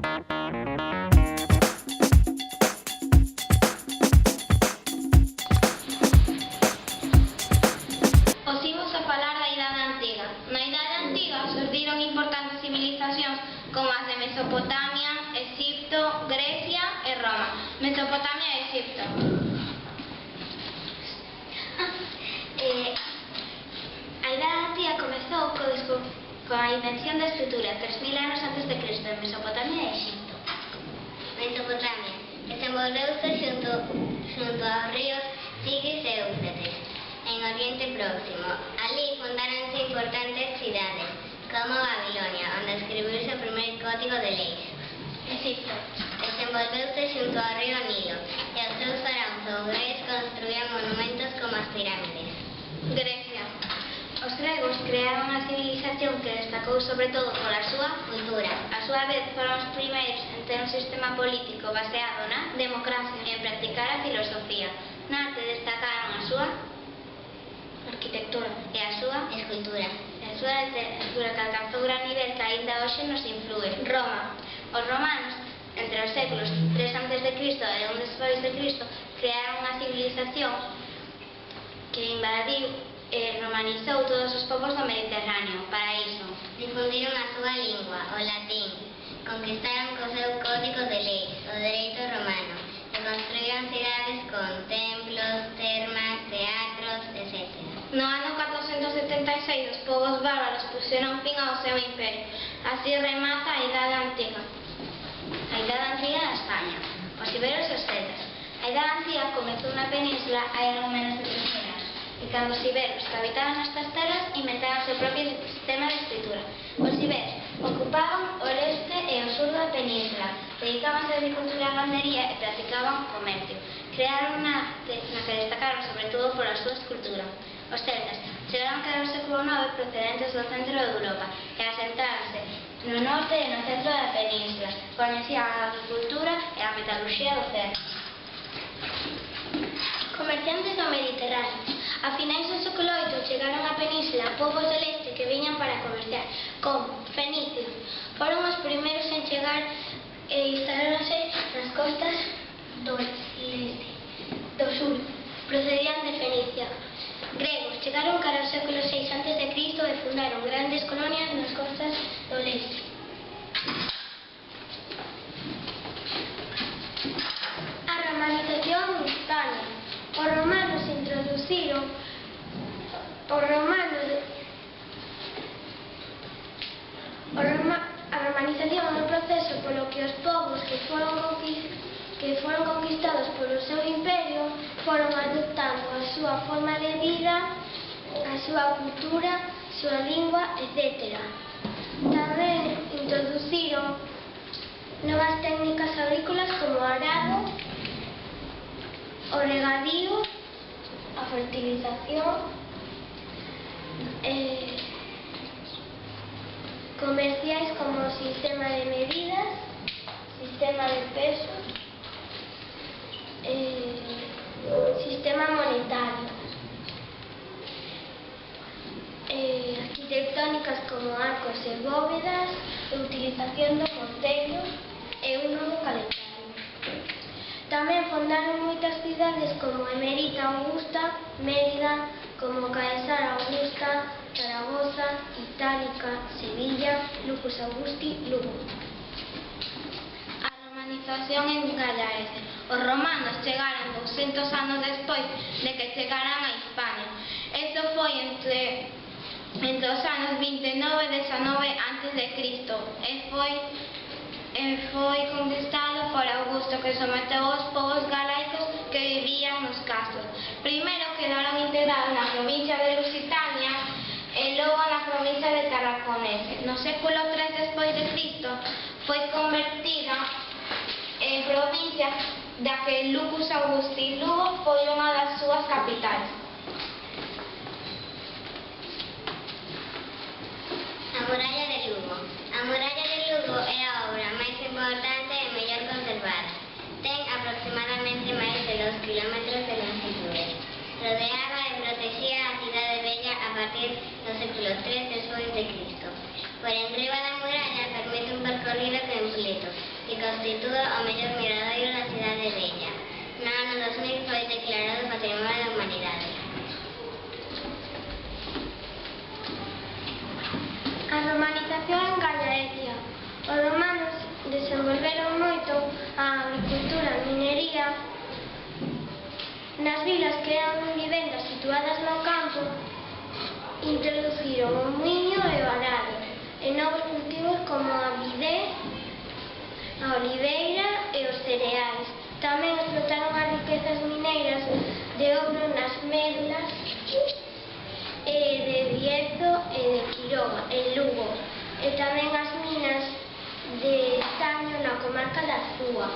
Os imos a falar da Idade Antiga. Na Idade Antiga surdiron importantes civilizacións como as de Mesopotamia, Egipto, Grecia e Roma. Mesopotamia e Egipto. A Idade Antiga comezou coa invención da escritura 3000 anos antes de Cristo en Mesopotamia e Egipto. Mesopotamia desenvolveuse xunto aos ríos Tigris e Éufrates, en Oriente Próximo. Alí fundáronse importantes cidades, como Babilonia, onde escribiuse o primeiro código de leis. Egipto Desenvolveuse xunto ao río Nilo, e os seus faraóns ou reis construían monumentos como as pirámides. Grecia. Os gregos crearon unha civilización que destacou sobre todo pola súa Cultura. A súa vez foron os primeiros en ter un sistema político baseado na democracia e en practicar a filosofía. Na arte destacaron a súa arquitectura e a súa Escultura. literatura que alcanzou gran nivel que aínda hoxe nos inflúe. Roma. Os romanos, entre os séculos 3 a.C. e 1 despois de Cristo, crearon unha civilización que invadiu e romanizou todos os povos do Mediterráneo. Para iso, Difundiron a súa lingua, o latín. Conquistaron co seu código de leis, o dereito romano, e construíron cidades con templos, termas, teatros, etc. no ano 476 os povos bárbaros puxeron fin ao seu imperio. Así remata a Idade Antiga. A Idade Antiga da España, os iberos e os celtas. A Idade Antiga comezou na península hai algo menos de 3000 anos, e cando os iberos que habitaban nestas terras inventaron o seu propio sistema de escritura. Os iberos ocupaban o leste e o sur da península, dedicaban a agricultura e gandería e practicaban comercio. Crearon na que destacaron sobre todo pola súa escultura. Os celtas chegaron a o século IX procedentes do centro de Europa e asentáronse no norte e no centro da península. Coñecían a agricultura e a metalurxía do ferro. Comerciantes do Mediterráneo. A finais do século VIII chegaron á península povos do leste que viñan para comerciar, como fenicios. Foron os primeiros en chegar e instalaronse nas costas do leste, do sur. Procedían de Fenicia. Gregos chegaron cara ao século VI a.C. e fundaron grandes colonias nas costas do leste. A romanización en España. Os romanos introduciron a romanización é un proceso polo que os povos que foron conquistados polo seu imperio foron adoptando a súa forma de vida, a súa cultura, a súa lingua, etc. Tamén introduciron novas técnicas agrícolas como o arado, o regadío, a fertilización, comerciais como o sistema de medidas, sistema de pesos, sistema monetario, arquitectónicas como arcos e bóvedas, utilización do morteiro e un novo calendario. Tamén fundaron moitas cidades como Emerita Augusta, Mérida, como Caesar Augusta, Zaragoza, Itálica, Sevilla, Lucus Augusti, Lugo. A romanización engallaese. Os romanos chegaron 200 anos despois de que chegaran a Hispania. Eso foi entre os anos 29 e 19 antes de Cristo e foi conquistado por Augusto, que someteu os povos galaicos que vivían nos castros. Primeiro quedaron integrados na provincia de Lusitania e logo na provincia de Tarraconense. No século III despois de Cristo foi convertida en provincia da que Lucus Augusti. Lugo foi unha das súas capitais. A muralla de Lugo. A muralla de Lugo é a obra máis importante e mellor conservada. Ten aproximadamente máis de 2 kilómetros de longitud. Rodeaba e protexía a cidade bella a partir do século III despois de Cristo. Por enriba da muralla permite un percorrido completo constitúe o mellor miradoiro da cidade vella. No ano 2000 foi declarado Patrimonio da Humanidade. A romanización en Gallaecia. Os romanos desenvolveron moito a agricultura e minería nas vilas que eran vivendas situadas no campo. Introduciron o muiño e o arado e novos cultivos como a vidé, a oliveira e os cereais. Tamén explotaron as riquezas mineiras de ouro nas médulas de Bierzo e de Quiroga, en Lugo, e tamén as minas de estaño na comarca da Zúa.